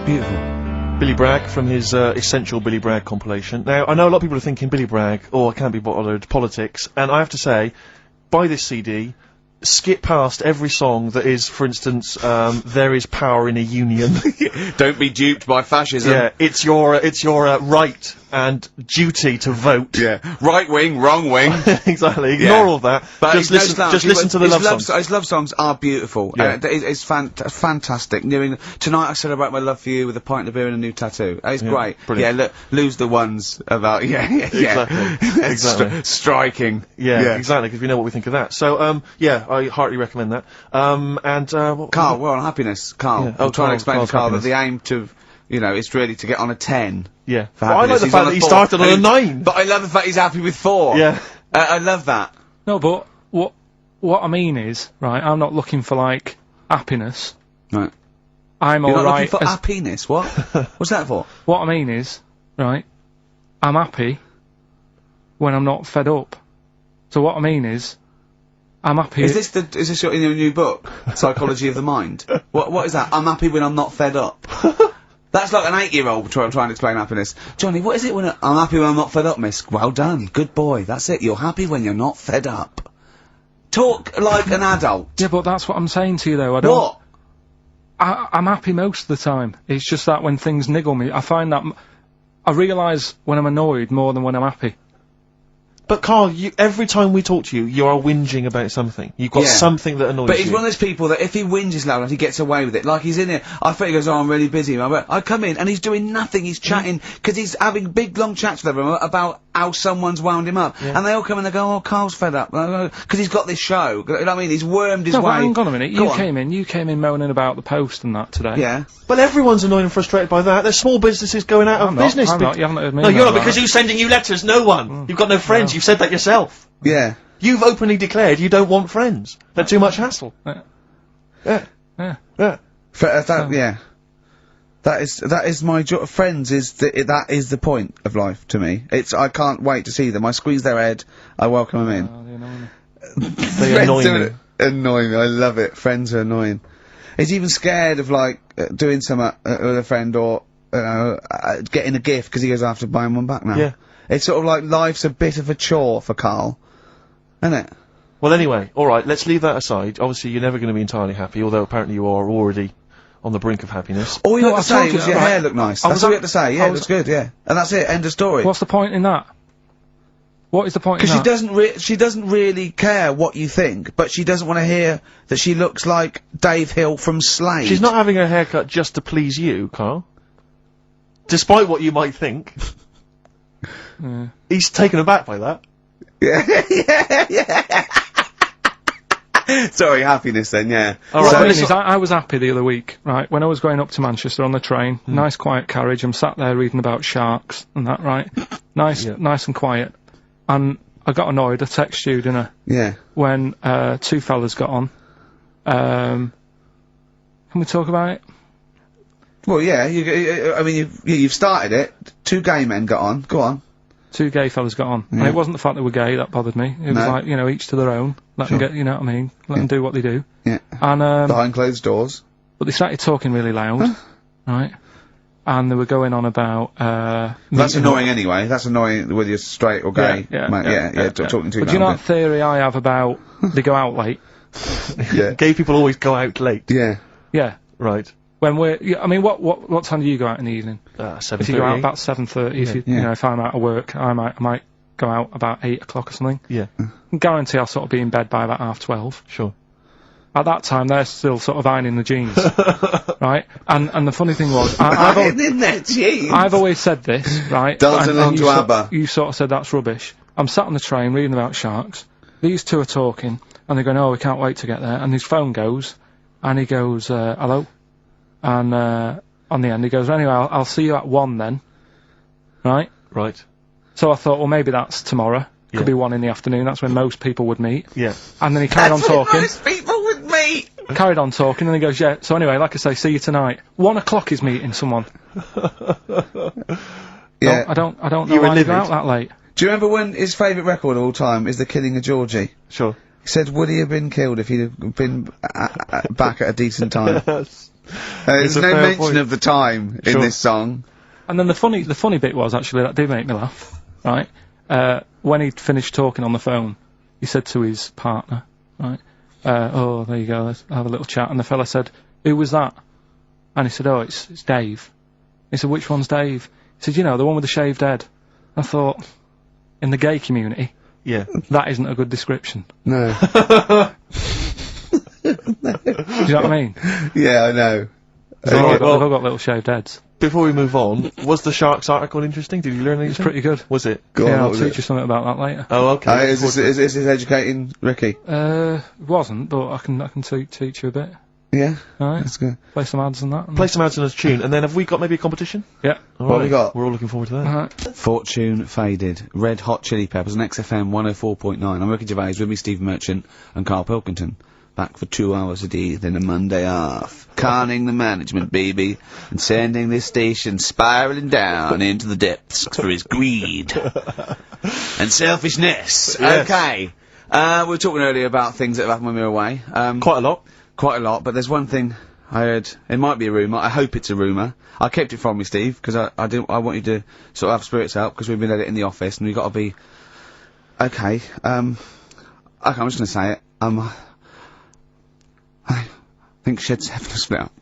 Beautiful. Billy Bragg from his Essential Billy Bragg compilation. Now, I know a lot of people are thinking Billy Bragg, I can't be bothered, politics, and I have to say, buy this CD, skip past every song that is, for instance, There Is Power in a Union. Don't be duped by fascism. Yeah, it's your right and duty to vote. Yeah. Right wing, wrong wing. Exactly. Ignore all that. But just listen to the love songs. His love songs are beautiful. Yeah. It's fantastic. Tonight I celebrate my love for you with a pint of beer and a new tattoo. It's great. Brilliant. Yeah, look, lose the ones about, Exactly. Striking. Yeah, exactly, because we know what we think of that. So, yeah, I heartily recommend that. Carl, we're on happiness. Carl. Yeah. I'm trying to explain to Carl's Carl happiness. that the aim to, is really to get on a 10. Yeah. For Well, I like happiness. the He's fact on that he 4. started on a 9. But I love the fact he's happy with 4. Yeah. I love that. No, but what I mean is, right, I'm not looking for, like, happiness. Right. I'm You're not alright. looking for happiness. What? What's that for? What I mean is, right, I'm happy when I'm not fed up. So what I mean is, I'm happy. Is this in your new book, Psychology of the Mind? What is that? I'm happy when I'm not fed up. That's like an 8-year-old trying to explain happiness. Johnny, what is it when I'm happy when I'm not fed up, miss? Well done, good boy. That's it. You're happy when you're not fed up. Talk like an adult. Yeah, but that's what I'm saying to you, though. I don't. What? I'm happy most of the time. It's just that when things niggle me, I find that I realise when I'm annoyed more than when I'm happy. But Carl, every time we talk to you, you are whinging about something. You've got something that annoys you. But he's one of those people that if he whinges loud enough, he gets away with it. Like he's in here, I think he goes, oh, I'm really busy. I come in and he's doing nothing. He's chatting because he's having big long chats with everyone about how someone's wound him up. And they all come and they go, oh, Carl's fed up because he's got this show. You know what I mean? He's wormed his way. No, but hang on a minute. You came in moaning about the Post and that today. Yeah. Well, everyone's annoyed and frustrated by that. There's small businesses going out of business. I'm not. You haven't heard me. No, you're not, because who's sending you letters? No one. You've got no friends. You've said that yourself. Yeah. You've openly declared you don't want friends. They're too much hassle. Yeah. Yeah. That is my joy. Friends that is the point of life to me. I can't wait to see them. I squeeze their head. I welcome them in. They annoy me. Annoying me. I love it. Friends are annoying. He's even scared of like doing something with a friend or getting a gift because he goes after buying one back now. Yeah. It's sort of like life's a bit of a chore for Carl, isn't it? Well, anyway, alright, let's leave that aside. Obviously, you're never going to be entirely happy, although apparently you are already on the brink of happiness. All you had to say told was you, your right, hair looked nice. That's all you had to say. Yeah, it looks good, yeah. And that's it, end of story. What's the point in that? What is the point in that? Because she doesn't really care what you think, but she doesn't want to hear that she looks like Dave Hill from Slade. She's not having her haircut just to please you, Carl. Despite what you might think. He's taken aback by that. Yeah. Sorry, happiness then, yeah. Alright, so I was happy the other week, right, when I was going up to Manchester on the train, nice quiet carriage, I'm sat there reading about sharks and that, right? Nice and quiet. And I got annoyed, I texted you, didn't I? Yeah. When, 2 fellas got on. Can we talk about it? Well, yeah, you've started it. 2 gay men got on. Go on. 2 gay fellas got on. And it wasn't the fact they were gay that bothered me. It was like, each to their own. Let them get, you know what I mean? Let them do what they do. Yeah. And, behind closed doors. But they started talking really loud. Right? And they were going on about, That's annoying anyway. That's annoying whether you're straight or gay. Talking too loud. But do you know that theory I have about they go out late? Yeah. Gay people always go out late. Yeah. Yeah. Right. When I mean, what time do you go out in the evening? 7:30. If you go out about 7:30, if I'm out of work, I might go out about 8 o'clock or something. Yeah. I can guarantee I'll sort of be in bed by about 12:30. Sure. At that time, they're still sort of ironing the jeans, right? And the funny thing was, ironing their jeans. I've always said this, right? Dancing along to ABBA. You sort of said that's rubbish. I'm sat on the train reading about sharks. These 2 are talking, and they're going, "Oh, we can't wait to get there." And his phone goes, and he goes, "Hello." And on the end he goes, anyway, I'll see you at 1 then. Right? Right. So I thought, well, maybe that's tomorrow. Could be 1 in the afternoon, that's when most people would meet. Yeah. And then he carried on talking. Most people would meet! Carried on talking, and he goes, yeah, so anyway, like I say, see you tonight. 1 o'clock he's meeting someone. Yeah. I don't know why you go out that late. Do you remember when his favourite record of all time is The Killing of Georgie? Sure. He said, would he have been killed if he'd have been back at a decent time? There's a no fair mention point. of the time in Sure. this song. And then the funny bit was actually that did make me laugh, right? When he'd finished talking on the phone, he said to his partner, right? Oh, there you go. Let's have a little chat. And the fella said, "Who was that?" And he said, "Oh, it's Dave." He said, "Which one's Dave?" He said, "You know, the one with the shaved head." I thought, in the gay community, Yeah. that isn't a good description. No. Do you know what I mean? Yeah, I know. They've all, Okay, got, well- they've all got little shaved heads. Before we move on, was the Sharks article interesting? Did you learn anything? It's pretty good. Was it? Go on, Yeah, what I'll was teach it? you something about that later. Oh, okay. Is this educating Ricky? It wasn't, but I can teach you a bit. Yeah, Alright, that's good. play some ads and that. And Play some ads on his tune, and then have we got maybe a competition? yeah. All What have we got? We're all looking forward to that. Alright. Fortune Faded, Red Hot Chili Peppers on XFM 104.9. I'm Ricky Gervais, with me Steve Merchant and Karl Pilkington. Back for 2 hours a day, then a Monday off. Conning the management, baby, and sending this station spiraling down into the depths for his greed and selfishness. Yes. Okay. We were talking earlier about things that have happened when we were away. Quite a lot. Quite a lot, but there's one thing I heard. It might be a rumour. I hope it's a rumour. I kept it from you, Steve, because I want you to sort of have spirits up, because we've been at it in the office, and we've got to be... Okay, I'm just going to say it. I think Shed 7 have split up.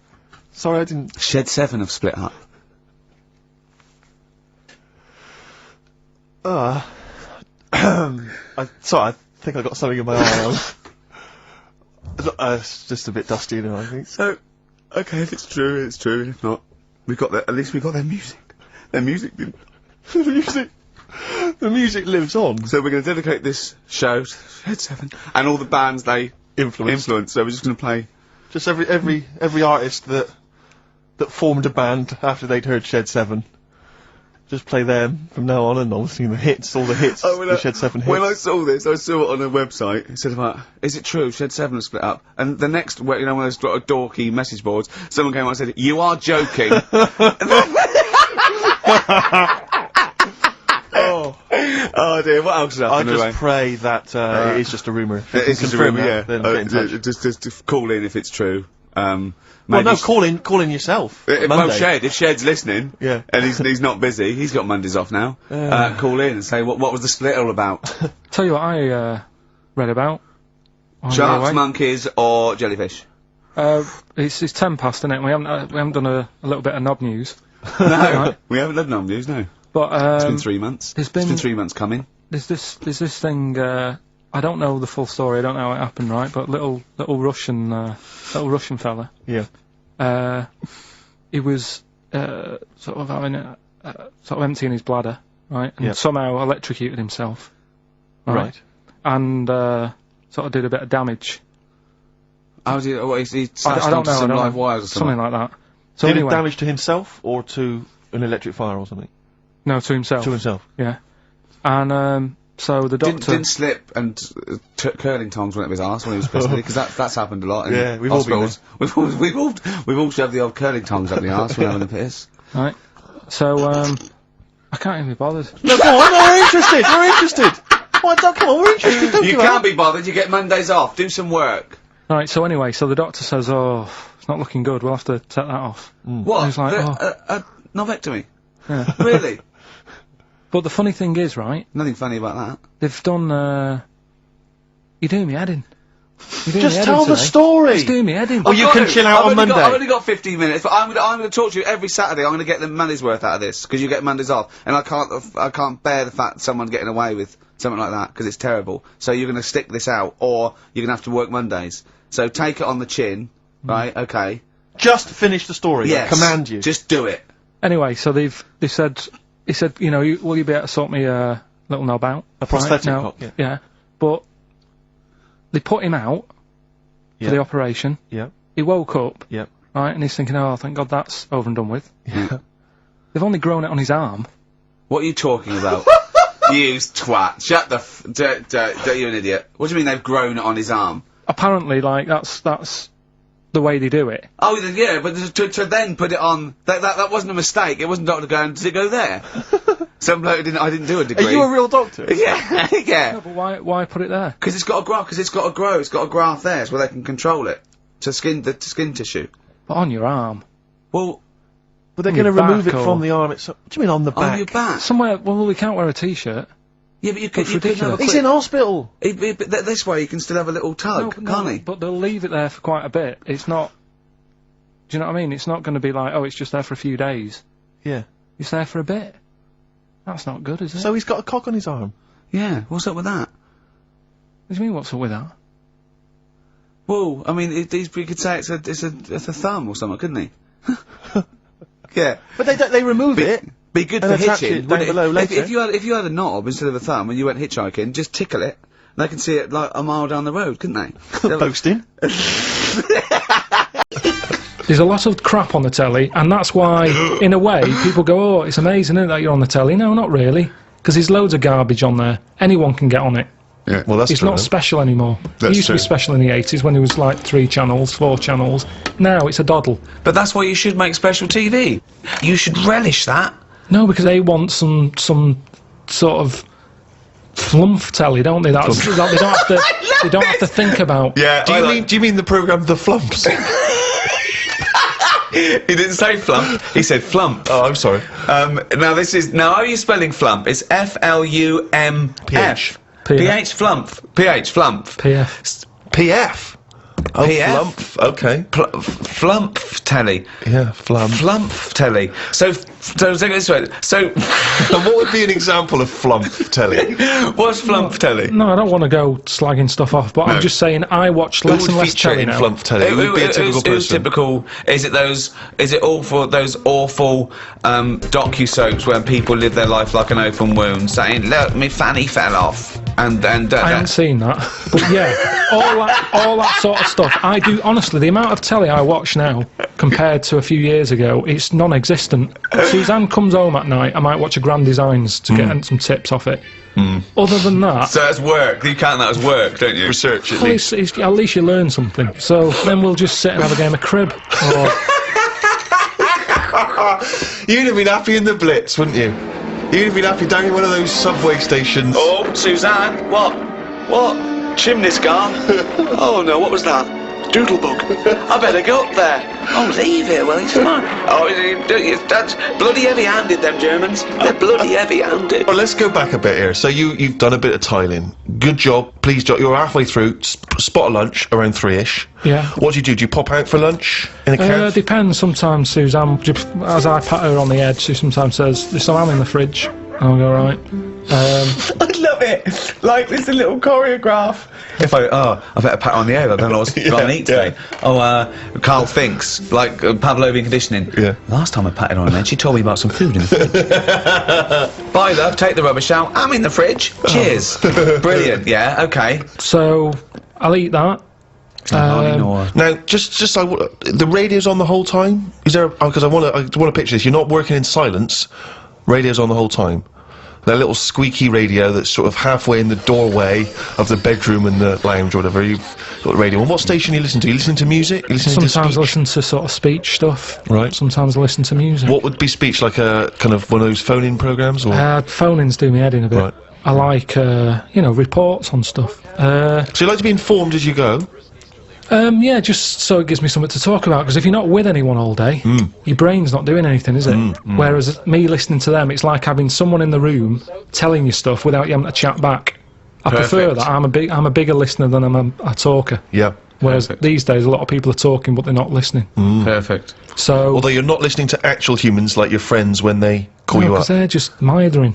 Sorry, I didn't. Shed 7 have split up. Sorry, I think I got something in my eye. It's just a bit dusty, you know, I think. So, okay, if it's true, it's true, and if not, at least we got their music. Their music didn't. The music lives on. So we're going to dedicate this show to Shed 7 and all the bands they Influence. So we're just going to play... Just every artist that formed a band after they'd heard Shed 7. Just play them from now on, and obviously the hits, all the hits, the Shed 7 hits. When I saw this, I saw it on a website. It said about, is it true Shed 7 has split up? And the next, one of those dorky message boards, someone came out and said, "You are joking." Oh dear, what else has I happened just anyway? pray that it is just a rumour. If you It can is just a confirm rumour, that, yeah. then get in touch. Just call in if it's true. Well, Maybe no, call in yourself. Well, Monday. Shed, if Shed's listening, Yeah. and he's not busy, he's got Mondays off now. Call in and say what was the split all about? Tell you what I read about. on the Sharks, way. monkeys, or jellyfish? It's 10 past, isn't it? We haven't done a little bit of knob news. No, Right. we haven't done no news. No, But it's been 3 months. there's It's been been- 3 months coming. there's this thing. I don't know the full story. I don't know how it happened, right? But little Russian fella. Yeah. He was sort of having sort of emptying his bladder, right? And Yeah. somehow electrocuted himself. Right. And sort of did a bit of damage. How did he I slashed don't onto know. I some don't live know. wires or something? Something like that. So Did anyway, it damage to himself or to an electric fire or something? no, to himself. To himself. Yeah. And so the doctor. Didn't slip and curling tongs went up his arse when he was pissed, because that's happened a lot. In Yeah, we've all been hospitals. We've all shoved the old curling tongs up the arse when having a piss. Right. So I can't even be bothered. No, go on, no, we're interested, we're interested! Come on, we're interested, don't You give can't up. be bothered. You get Mondays off. Do some work. Right. So anyway, so the doctor says, "Oh, it's not looking good. We'll have to take that off." What? He's like, Novectomy. Yeah. Really? But the funny thing is, right? Nothing funny about that. They've done. You're doing me head in. You're doing Just me head tell in the today. story! Just doing me head in. Oh, you can chill out on Monday. I've only got 15 minutes, but I'm going to talk to you every Saturday. I'm going to get the money's worth out of this, because you get Mondays off, and I can't bear the fact that someone's getting away with something like that, because it's terrible. So you're going to stick this out, or you're going to have to work Mondays. So take it on the chin, right? Okay. Just finish the story, I Yes. command you. Just do it. Anyway, so they said, he said, you know, will you be able to sort me a little knob out? A prosthetic No, cock, yeah. yeah. But they put him out Yeah. for the operation. Yeah, He woke up, yeah. right, and he's thinking, oh, thank God that's over and done with. Yeah. They've only grown it on his arm. What are you talking about? You twat. Shut the don't you an idiot. What do you mean they've grown it on his arm? Apparently, like, that's the way they do it. Oh, yeah, but to then put it on, that wasn't a mistake. It wasn't doctor going, did it go there? Some bloke I didn't do a degree. Are you a real doctor? Yeah, yeah. No, but why put it there? Because it's got to grow, it's got a graft there, it's where they can control it. To the skin tissue. But on your arm. Well, But they're On your going to remove it back from or- the arm itself. What do you mean on the back? on your back. Somewhere, well, we can't wear a t-shirt. Yeah, but you could. That's You could have ridiculous. a He's quick- in hospital. But this way, you can still have a little tug, can't he? But they'll leave it there for quite a bit. It's not... Do you know what I mean? It's not going to be like, oh, it's just there for a few days. Yeah. It's there for a bit. That's not good, is it? So he's got a cock on his arm. Yeah. What's up with that? What do you mean, what's up with that? Well, I mean, he could say it's a thumb or something, couldn't he? Yeah. But they remove it. Be good And for attach hitching. it down wouldn't below later. If you had a knob instead of a thumb and you went hitchhiking, just tickle it. They can see it like a mile down the road, couldn't they? Posting. There's a lot of crap on the telly, and that's why, in a way, people go, oh, it's amazing, isn't it, that you're on the telly? No, not really. Because there's loads of garbage on there. Anyone can get on it. Yeah. Well, that's It's true. not special anymore. That's It used to be true. special in the 80s when there was like 3 channels, 4 channels. Now it's a doddle. But that's why you should make special TV. You should relish that. No, because they want some sort of flumph telly, don't they? That's, they don't have to. They don't have to think about. Yeah. Do you mean the program The Flumps? He didn't say flump. He said flump. Oh, I'm sorry. Now are you spelling flump? It's FLUMP. PH. PH flump. PH flump. PF. PF. Oh, PF? Flump. Okay. Flump telly. Yeah, Flump. Flump telly. So take it this way. So And what would be an example of Flump telly? what's flump telly? No, I don't want to go slagging stuff off, but I'm just saying I watch less Who and would less feature telly in now. Flump telly? Who would be a typical Who's person? typical? Is it all for those awful docu-soaps where people live their life like an open wound, saying, "Look, me fanny fell off," and I haven't seen that, but yeah, all that sort of stuff. I do honestly. The amount of telly I watch now compared to a few years ago, it's non-existent. Suzanne comes home at night. I might watch a Grand Designs to get some tips off it. Other than that, So that's work. You count that as work, don't you? Research at well, least. at least you learn something. So then we'll just sit and have a game of crib. Or, You'd have been happy in the Blitz, wouldn't you? You'd have been happy down in one of those subway stations. Oh, Suzanne, what? What? Chimney scar? Oh no, what was that? Doodlebug. I better go up there. Oh, leave it. Well, it's fine. Oh, that's bloody heavy-handed, them Germans. They're bloody heavy-handed. Well, let's go back a bit here. So you've done a bit of tiling. Good job. Please, you're halfway through. Spot a lunch around 3ish. yeah. What do you do? Do you pop out for lunch in a cab? Depends. Sometimes Suzanne, as I pat her on the head, she sometimes says, "There's some ham in the fridge." And I'll go, right. I love it. Like, it's a little choreograph. If I better pat her on the head. I don't know what's going to eat today. Oh, Carl thinks, like Pavlovian conditioning. Yeah. Last time I patted her on the head, she told me about some food in the fridge. Bye, love. Take the rubbish out. I'm in the fridge. Cheers. Brilliant. Yeah. Okay. So I'll eat that. Now, just the radio's on the whole time. Is there? Because I want to picture this. You're not working in silence. Radio's on the whole time. That little squeaky radio that's sort of halfway in the doorway of the bedroom and the lounge or whatever. You've got the radio. And what station you listen to? You listen to music? You listen Sometimes I to speech? listen to sort of speech stuff. Right. Sometimes I listen to music. What would be speech, like a kind of one of those phone-in programs, or? Phone-ins do me head in a bit. Right. I like, reports on stuff. So you like to be informed as you go? Yeah, just so it gives me something to talk about, because if you're not with anyone all day, your brain's not doing anything, is it? Whereas me listening to them, it's like having someone in the room telling you stuff without you having to chat back. I prefer Perfect. that. I'm a bigger listener than I'm a talker. Yeah. Whereas Perfect. these days, a lot of people are talking, but they're not listening. Perfect. So, Although you're not listening to actual humans like your friends when they call you because up. they're just mithering.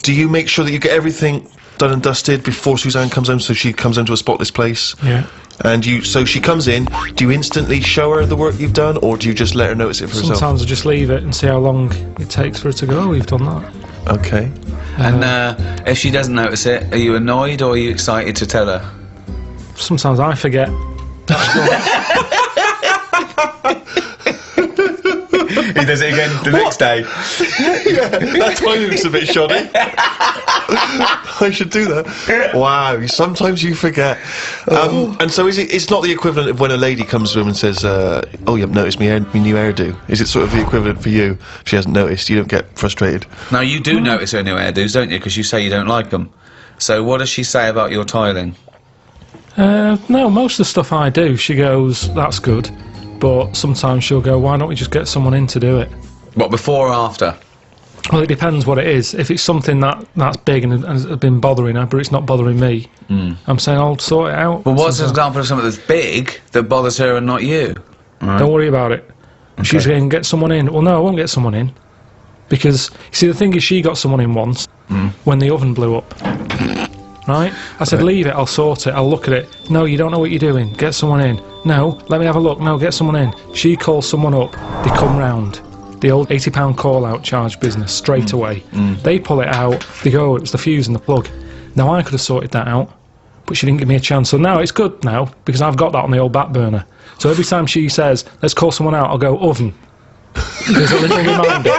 Do you make sure that you get everything done and dusted before Suzanne comes home, so she comes home to a spotless place? Yeah. And so she comes in, do you instantly show her the work you've done, or do you just let her notice it for herself? Sometimes I just leave it and see how long it takes for her to go, oh, you've done that. Okay. And if she doesn't notice it, are you annoyed or are you excited to tell her? Sometimes I forget. He does it again the next day. That's why he looks a bit shoddy. I should do that. Wow, sometimes you forget. And so it's not the equivalent of when a lady comes to him and says, oh, you haven't noticed my new hairdo. Is it sort of the equivalent for you? If she hasn't noticed, you don't get frustrated. Now, you do notice her new hairdos, don't you? Because you say you don't like them. So what does she say about your tiling? No, most of the stuff I do, she goes, that's good. but sometimes she'll go, why don't we just get someone in to do it? What, before or after? Well, it depends what it is. If it's something that's big and has been bothering her, but it's not bothering me, I'm saying I'll sort it out. Well, what's an example of something that's big that bothers her and not you? Don't worry about it. She's going to get someone in. Well, no, I won't get someone in. Because, you see, the thing is, she got someone in once when the oven blew up. Right? I said, leave it, I'll sort it, I'll look at it. No, you don't know what you're doing, get someone in. No, let me have a look, no, get someone in. She calls someone up, they come round. The old £80 call-out charge business, straight away. They pull it out, they go, it was the fuse and the plug. Now, I could have sorted that out, but she didn't give me a chance. So now it's good now, because I've got that on the old back burner. So every time she says, let's call someone out, I'll go, oven. There's a little reminder.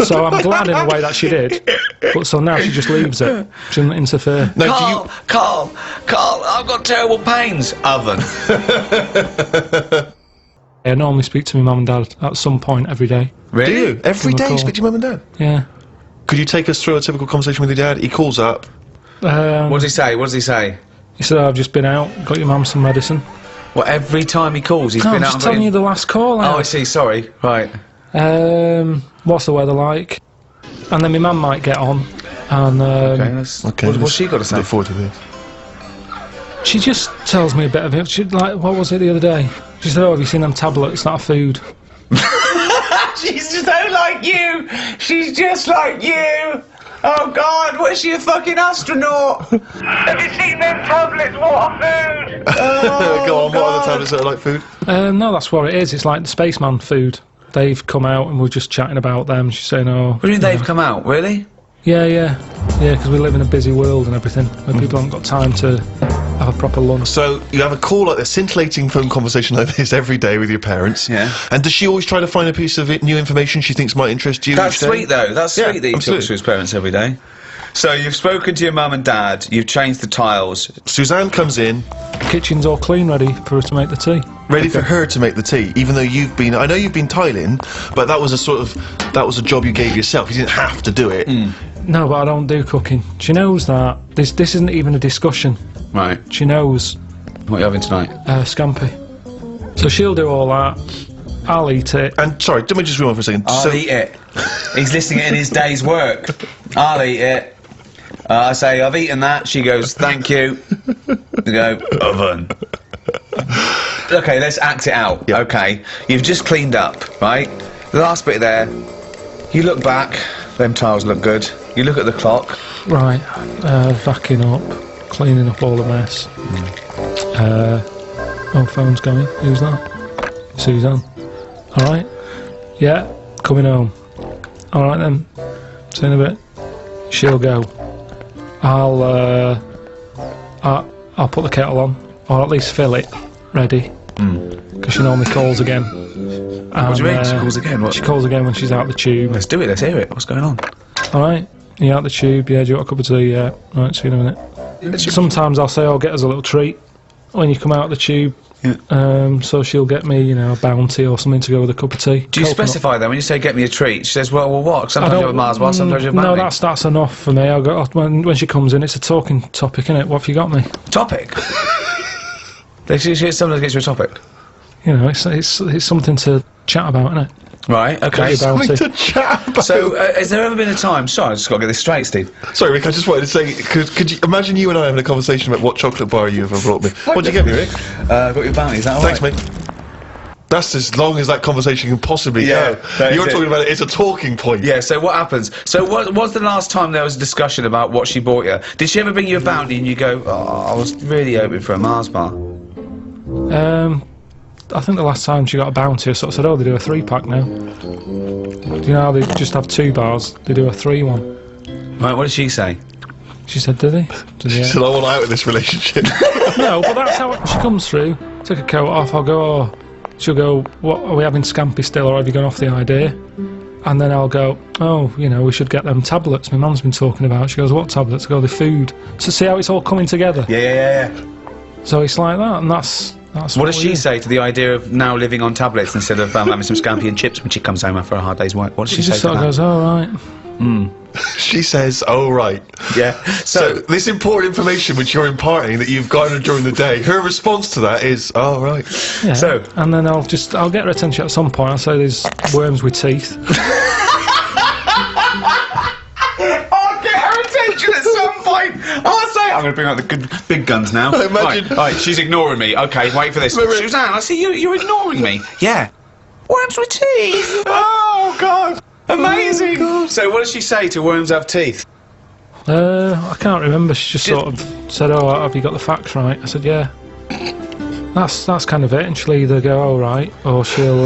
So I'm glad in a way that she did, but so now she just leaves it. She doesn't interfere. No, Carl, I've got terrible pains. Oven. I normally speak to my mum and dad at some point every day. Really? Do you? Every day you call. speak to your mum and dad? Yeah. Could you take us through a typical conversation with your dad? He calls up. What does he say? What does he say? He said, I've just been out, got your mum some medicine. Well, every time he calls, he's No, been I'm out just and telling got you the last call out. Oh, I see, sorry. Right. What's the weather like? And then my mum might get on, and what's she got to say? Look forward to this. she just tells me a bit of it. She, like, what was it the other day? She said, oh, have you seen them tablets? Not a food. She's so like you. She's just like you. Oh God, what is she, a fucking astronaut? Have you seen them tablets? What a food! Oh, Go on, what are the God. tablets that are like food? No, that's what it is. It's like the spaceman food. They've come out and we're just chatting about them. She's saying, oh... What do you mean they've come out? Really? Yeah, because we live in a busy world and everything, where people haven't got time to have a proper lunch. So you have a call like this, scintillating phone conversation like this every day with your parents. Yeah. And does she always try to find a piece of new information she thinks might interest you? That's each day? sweet though. That's Yeah, sweet that he absolutely. talks to his parents every day. So you've spoken to your mum and dad, you've changed the tiles. Suzanne comes in, Kitchen's all clean, ready for her to make the tea. ready for her to make the tea, even though you've been, I know you've been tiling, but that was a job you gave yourself. You didn't have to do it. No, but I don't do cooking. She knows that. This isn't even a discussion. Right. She knows. What are you having tonight? Scampi. So she'll do all that. I'll eat it. And sorry, let me just rewind for a second. I'll eat it. He's listing it in his day's work. I'll eat it. I say, I've eaten that. She goes, thank you. They go, oven. Okay, let's act it out. Yeah. Okay, you've just cleaned up, right? The last bit there. You look back. Them tiles look good. You look at the clock. Right. Vacuuming up. Cleaning up all the mess. Oh, phone's going. Who's that? Suzanne. Alright. Yeah, coming home. Alright then. See you in a bit. She'll go. I'll put the kettle on, or at least fill it, ready. Because she normally calls again. What do you mean? She calls again? What? She calls again when she's out the tube. Let's do it. Let's hear it. What's going on? Alright, you out the tube? Yeah, do you want a cup of tea? Yeah. Right, see you in a minute. Sometimes I'll say, oh, get us a little treat when you come out the tube. Yeah. So she'll get me, you know, a bounty or something to go with a cup of tea. Do you specify then when you say get me a treat? She says, well, what? Sometimes you have a Mars bar, sometimes you have a No, bounty. that's enough for me. I'll go, when she comes in, it's a talking topic, innit? What have you got me? Topic? Sometimes gets you a topic. You know, it's something to chat about, innit? Right, okay. Got your bounty. To chat about. So, has there ever been a time... Sorry, I just got to get this straight, Steve. Sorry, Rick, I just wanted to say, could you imagine you and I having a conversation about what chocolate bar you ever brought me? What'd you get me, Rick? Got your bounty, is that all right? Thanks, mate. That's as long as that conversation can possibly Yeah, go. that You're is talking it. about it, it's a talking point. Yeah, so what happens? So what was the last time there was a discussion about what she bought you? Did she ever bring you a bounty and you go, oh, I was really hoping for a Mars bar? I think the last time she got a bounty, I sort of said, oh, they do a 3-pack now. Do you know how they just have 2 bars? They do a 3 one. Right, what did she say? She said, did they? Did they? So I want out of this relationship. No, but that's how she comes through. Take a coat off, I'll go, oh. She'll go, what, are we having scampi still, or have you gone off the idea? And then I'll go, oh, you know, we should get them tablets my mum's been talking about. She goes, what tablets? I go, the food. So see how it's all coming together? Yeah. So it's like that, and that's What does she say to the idea of now living on tablets instead of having some scampi and chips when she comes home after a hard day's work? What does she She say just to sort of that? goes, oh, right. She says, "Oh right." Yeah. So this important information which you're imparting that you've gotten during the day, her response to that is, "Oh right." Yeah. So- and then I'll get her attention at some point. I'll say there's worms with teeth. I'll get her attention at some point. I'll say, I'm going to bring out the good big guns now. Imagine- Right, she's ignoring me. Okay, wait for this. Suzanne, I see you're ignoring me. Yeah. Worms with teeth. Oh, God. Amazing. So what does she say to worms have teeth? I can't remember. She just sort of said, "Oh, have you got the facts right?" I said, "Yeah." That's kind of it. And she'll either go, "All right," or she'll.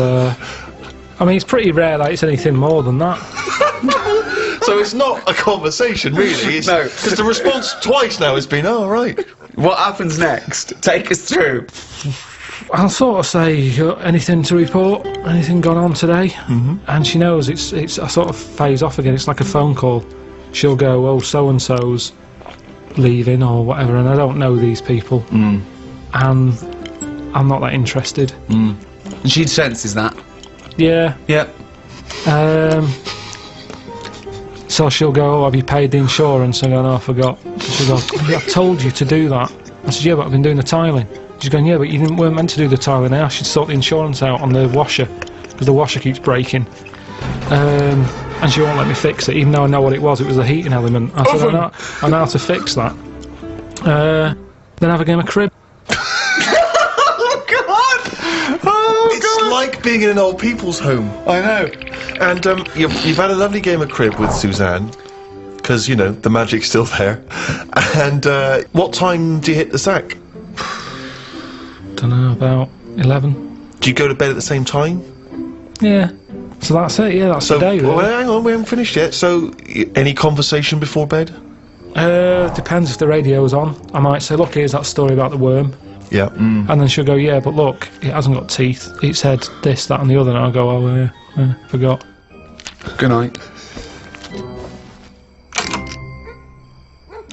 I mean, it's pretty rare that it's anything more than that. So it's not a conversation, really. It's, No. because the response twice now has been, "Oh right." What happens next? Take us through. I'll sort of say, "Anything to report? Anything gone on today?" And she knows it's. I sort of phase off again. It's like a phone call. She'll go, "Oh, so and so's leaving or whatever," and I don't know these people, and I'm not that interested. And she senses that. Yeah. Yep. So she'll go, "Oh, have you paid the insurance?" I go, "No, I forgot." She'll go, "I told you to do that." I said, "Yeah, but I've been doing the tiling." She's going, "Yeah, but you weren't meant to do the tiling. I asked you to sort the insurance out on the washer because the washer keeps breaking." And she won't let me fix it, even though I know what it was. It was a heating element. I said, I know how to fix that. Then have a game of crib. Oh, God! Oh, It's like being in an old people's home. I know. And you've had a lovely game of crib with Suzanne, because, you know, the magic's still there. And what time do you hit the sack? Don't know, about 11. Do you go to bed at the same time? Yeah. So that's it, yeah, that's the day, really. Well, hang on, we haven't finished yet. So, any conversation before bed? Depends if the radio's on. I might say, "Look, here's that story about the worm." Yeah. And then she'll go, "Yeah, but look, it hasn't got teeth. It said this, that and the other." And I'll go, "Oh, yeah, forgot." Good night.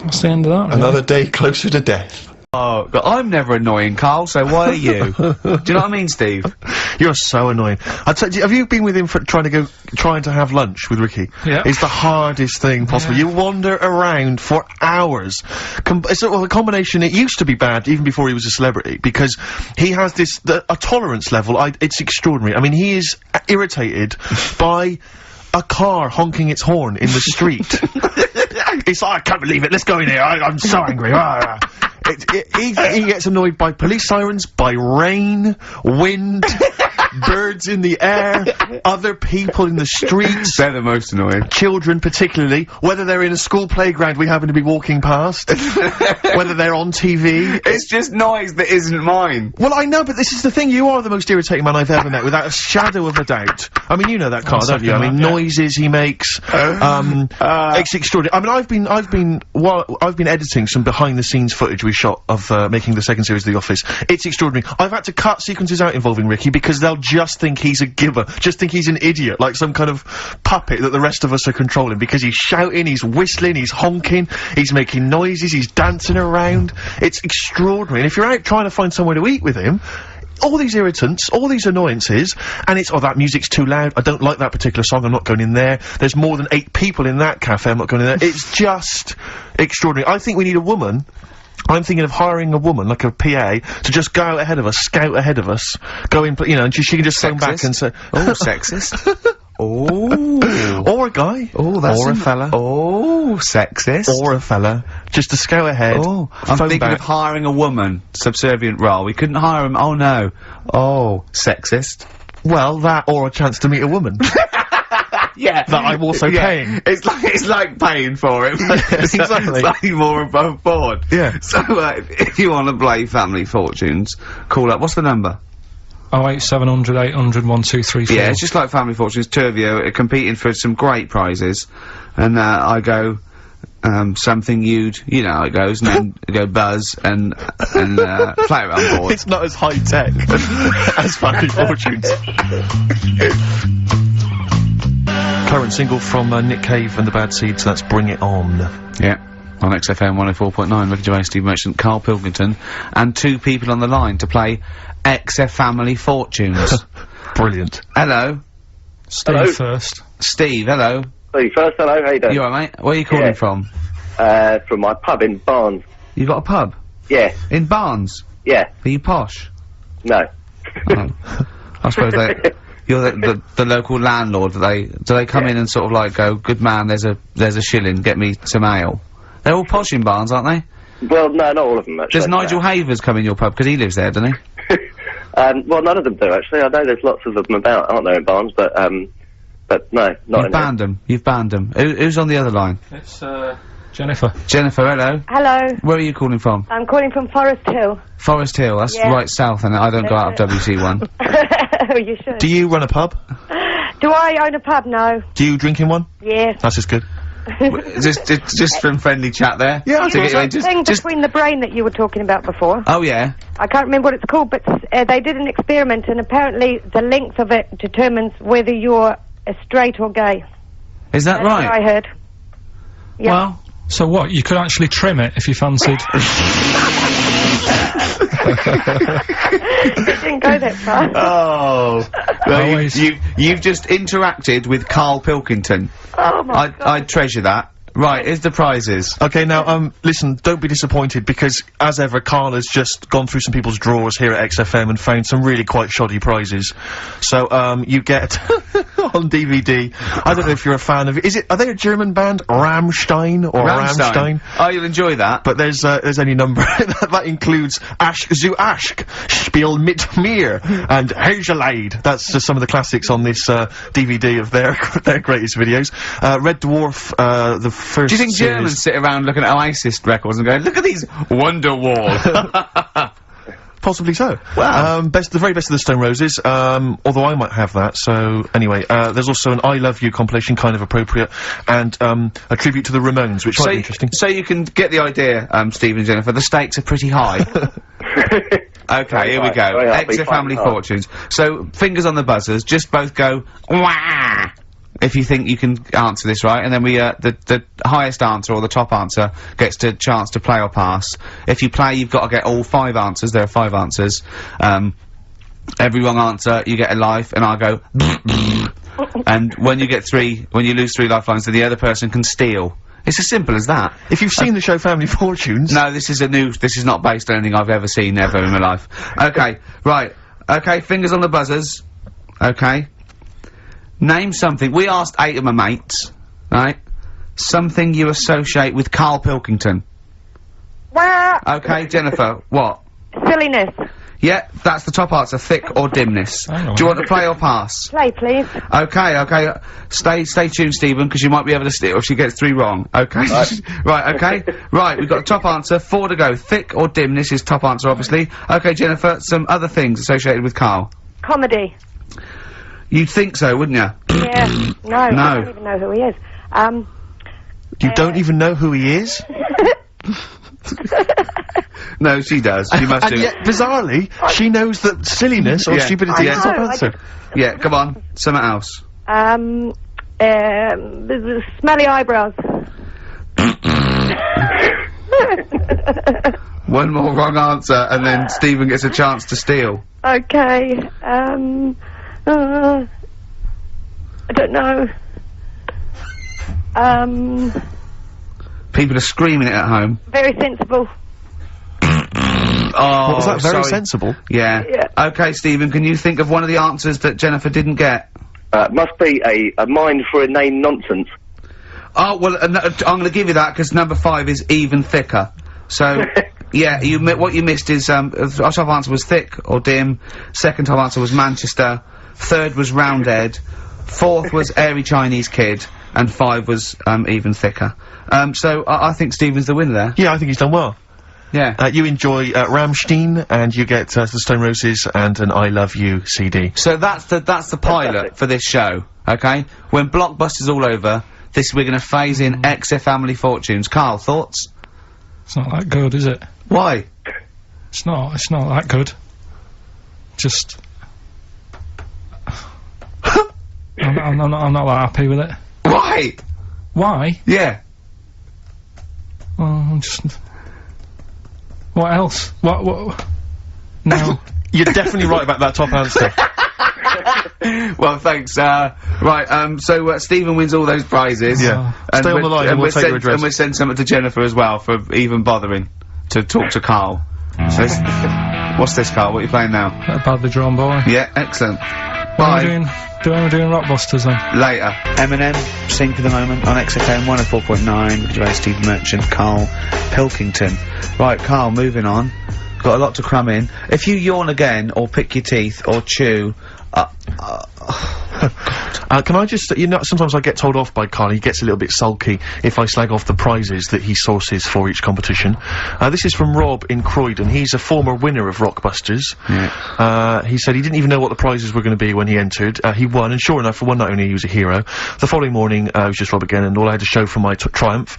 That's the end of that, really. Another day closer to death. Oh, God, I'm never annoying, Carl, so why are you? Do you know what I mean, Steve? You're so annoying. Have you been with him for trying to have lunch with Ricky? Yeah. It's the hardest thing possible. You wander around for hours. The combination, it used to be bad even before he was a celebrity, because he has a tolerance level, it's extraordinary. I mean, he is irritated by a car honking its horn in the street. It's like, "I can't believe it, let's go in here, I'm so angry." He gets annoyed by police sirens, by rain, wind, birds in the air, other people in the streets. They're the most annoying. Children particularly, whether they're in a school playground we happen to be walking past, whether they're on TV. It's just noise that isn't mine. Well, I know, but this is the thing, you are the most irritating man I've ever met, without a shadow of a doubt. I mean, you know that, Carl, don't you? I mean, noises he makes, it's extraordinary. I mean, I've been editing some behind-the-scenes footage we shot of, making the second series of The Office. It's extraordinary. I've had to cut sequences out involving Ricky because they'll just think he's a gibber, just think he's an idiot, like some kind of puppet that the rest of us are controlling, because he's shouting, he's whistling, he's honking, he's making noises, he's dancing around. It's extraordinary. And if you're out trying to find somewhere to eat with him, all these irritants, all these annoyances, and it's, "Oh, that music's too loud, I don't like that particular song, I'm not going in there, there's more than 8 people in that cafe, I'm not going in there." It's just extraordinary. I think we need a woman. I'm thinking of hiring a woman, like a PA, to just go out ahead of us, scout ahead of us, go in, you know, and she can just phone back and say, "Oh, sexist." Oh. Or a guy. Oh, that's or a fella. Oh, sexist. Or a fella. Just to scout ahead. Oh, I'm phone thinking back. of hiring a woman, subservient role. We couldn't hire him. Oh no. Oh, sexist. Well, that or a chance to meet a woman. Yeah. That I'm also paying. It's like paying for him. Exactly. Slightly more above board. Yeah. So, if you want to play Family Fortunes, call up. What's the number? 08700 800 1234. Yeah, it's just like Family Fortunes. 2 of you are competing for some great prizes, and I go. Something you know how it goes, and then go Buzz and play it on board. It's not as high tech as Family Fortunes. Current single from Nick Cave and the Bad Seeds, that's Bring It On. Yeah. On XFM 104.9, Ricky Gervais, Steve Merchant, Karl Pilkington, and 2 people on the line to play XF Family Fortunes. Brilliant. Hello. Steve Hello. first. Steve, hello. See you first, hello, how you doing? You alright, mate? Where are you calling Yeah. from? From my pub in Barnes. You got a pub? Yeah, In Barnes? yeah, Are you posh? no. Oh. I suppose you're the local landlord. Do they come in and sort of like go, good man, there's a shilling, get me some ale? They're all posh in Barnes, aren't they? Well, no, not all of them, actually. Does Nigel Havers come in your pub? Because he lives there, doesn't he? Well, none of them do, actually. I know there's lots of them about, aren't there, in Barnes, but no, not You've in banned them. You've banned them. Who's on the other line? It's, Jennifer. Jennifer, hello. Hello, Where are you calling from? I'm calling from Forest Hill. Forest Hill, that's Yeah. right south, and I don't go out of WC1. Oh, you should. Do you run a pub? Do I own a pub? No. Do you drink in one? Yes. That's just good. just from friendly chat there. Yeah, To get you in, The thing between the brain that you were talking about before. Oh yeah. I can't remember what it's called, but they did an experiment, and apparently the length of it determines whether you're straight or gay. Is that That's what I right? heard. Yeah. Well, So what? You could actually trim it if you fancied. It didn't go that far. oh, Always. you've just interacted with Karl Pilkington. Oh my God. I treasure that. Right, here's the prizes. Okay, now, listen, don't be disappointed, because, as ever, Carl has just gone through some people's drawers here at XFM and found some really quite shoddy prizes. So, you get, on DVD, I don't know if you're a fan of, are they a German band? Rammstein, or Rammstein? Oh, you'll enjoy that. But there's any number, that includes Asch zu Asch, Spiel mit mir, and Hegelade. That's just some of the classics on this, DVD of their greatest videos. Red Dwarf, the first Do you think series. Germans sit around looking at Oasis records and going, look at these Wonderwall? Possibly so. Wow. The very best of the Stone Roses, although I might have that, so anyway, there's also an I Love You compilation, kind of appropriate, and, a tribute to the Ramones, which might be interesting. So you can get the idea, Steve and Jennifer, the stakes are pretty high. Okay, here we go. Very hard, Extra be family fighting hard. fortunes. So, fingers on the buzzers, just both go, wah! If you think you can answer this right, and then we, the highest answer, or the top answer, gets a chance to play or pass. If you play, you've got to get all 5 answers, there are 5 answers. Every wrong answer, you get a life, and I'll go, and when you lose 3 lifelines, then the other person can steal. It's as simple as that. If you've seen the show Family Fortunes... No, this is not based on anything I've ever seen ever in my life. Okay, right. Okay, fingers on the buzzers. Okay. Name something. We asked 8 of my mates, right? Something you associate with Karl Pilkington. Wah! Okay, Jennifer, what? Silliness. Yeah, that's the top answer, thick or dimness. Hang on. Do you want to play or pass? Play, please. Okay, stay tuned, Stephen, because you might be able to steal if she gets 3 wrong. Okay? Right, okay? Right, we've got the top answer, 4 to go. Thick or dimness is top answer, obviously. Okay, Jennifer, some other things associated with Karl. Comedy. You'd think so, wouldn't you? Yeah. No, I don't even know who he is. You don't even know who he is? No, she does. She must do. And yet, bizarrely, she knows that silliness or Yeah. stupidity is I top know, I answer. Yeah, come on. Something else. The smelly eyebrows. One more wrong answer, and then Stephen gets a chance to steal. Okay. I don't know. People are screaming it at home. Very sensible. Oh, What was that? Very sorry. sensible. Yeah. Yeah. Okay, Stephen, can you think of one of the answers that Jennifer didn't get? Must be a mind for inane nonsense. Oh, well, I'm gonna give you that, because number 5 is even thicker. So, yeah, what you missed is, our top answer was thick or dim, second top answer was Manchester, third was Roundhead, 4th was airy Chinese kid, and 5 was, even thicker. So, I think Stephen's the winner there. Yeah, I think he's done well. Yeah. You enjoy, Rammstein, and you get, the Stone Roses and an I Love You CD. So that's the pilot Fantastic. for this show, okay? When Blockbuster's all over, we're gonna phase in XF Family Fortunes. Karl, thoughts? It's not that good, is it? Why? It's not that good. Just... I'm not that happy with it. Why? Why? Yeah. Well, I'm just... What else? What? No. You're definitely right about that top answer. Well, thanks. Right, so Stephen wins all those prizes. Yeah. And Stay on the line and we'll take your address. And we'll send something to Jennifer as well for even bothering to talk to Carl. So what's this, Carl? What are you playing now? That badly drawn boy. Yeah, excellent. When Bye. we're doing Rockbusters then. Later. Eminem, Sing for the Moment on XFM 104.9. Gervais Steve Merchant, Karl Pilkington. Right, Carl, moving on. Got a lot to cram in. If you yawn again, or pick your teeth, or chew, Can I just, you know, sometimes I get told off by Carl, he gets a little bit sulky if I slag off the prizes that he sources for each competition. This is from Rob in Croydon. He's a former winner of Rockbusters. Yeah. He said he didn't even know what the prizes were going to be when he entered. He won, and sure enough, for one night only, he was a hero. The following morning, it was just Rob again, and all I had to show for my triumph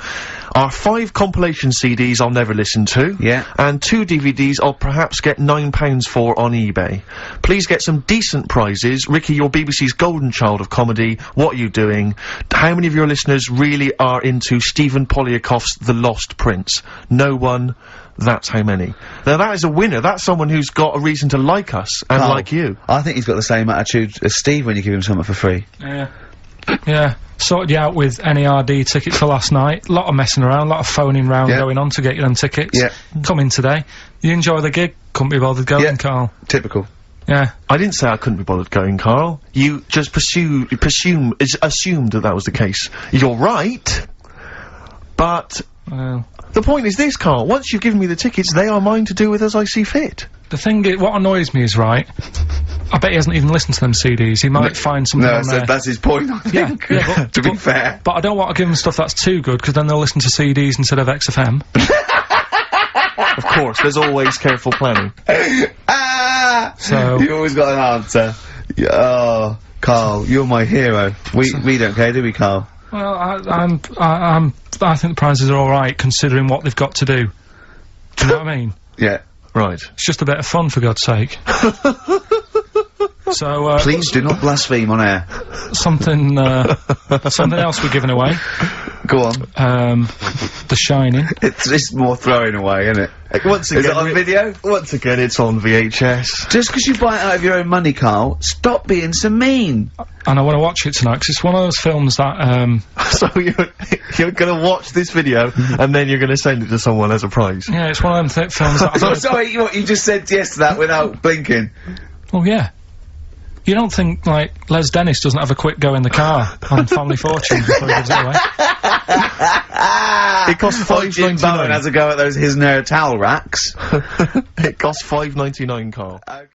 are 5 compilation CDs I'll never listen to. Yeah. And 2 DVDs I'll perhaps get £9 for on eBay. Please get some decent prizes. Ricky, you're BBC's golden child of comedy. What are you doing? How many of your listeners really are into Stephen Polyakoff's The Lost Prince? No one. That's how many. Now that is a winner. That's someone who's got a reason to like us and Carl, like you. I think he's got the same attitude as Steve when you give him something for free. Yeah. Yeah. Sorted you out with NERD tickets for last night. A lot of messing around, a lot of phoning round Yeah. going on to get you them tickets. Yeah. Come in today. You enjoy the gig. Couldn't be bothered going, Yeah. Carl. Typical. Yeah. I didn't say I couldn't be bothered going, Carl. You just assumed that was the case. You're right, but Well, the point is this, Carl. Once you've given me the tickets, they are mine to do with as I see fit. the thing is, what annoys me is, right, I bet he hasn't even listened to them CDs. He might find something No, on there. that's his point, I Yeah, think. yeah, but- to be fair. But I don't want to give them stuff that's too good, because then they'll listen to CDs instead of XFM. Of course, there's always careful planning. Ah! So- You always got an answer. Oh, Carl, you're my hero. We don't care, do we, Carl? Well, I think the prizes are alright, considering what they've got to do. Do you know what I mean? Yeah. Right. It's just a bit of fun, for God's sake. So, Please do not blaspheme on air. something else we're giving away. Go on. The Shining. It's more throwing away, isn't it? Once Is again, it on video? Once again, it's on VHS. Just because you buy it out of your own money, Carl, stop being so mean. And I want to watch it tonight, 'cause it's one of those films that, So you're gonna watch this video and then you're gonna send it to someone as a prize. yeah, it's one of them films that So sorry, what you just said yes to that without blinking. Oh, yeah. You don't think, like, Les Dennis doesn't have a quick go in the car on Family Fortune before he gives it away? It costs Jim Bowen $5.99. has a go at those his and her towel racks. It costs $5.99, Carl.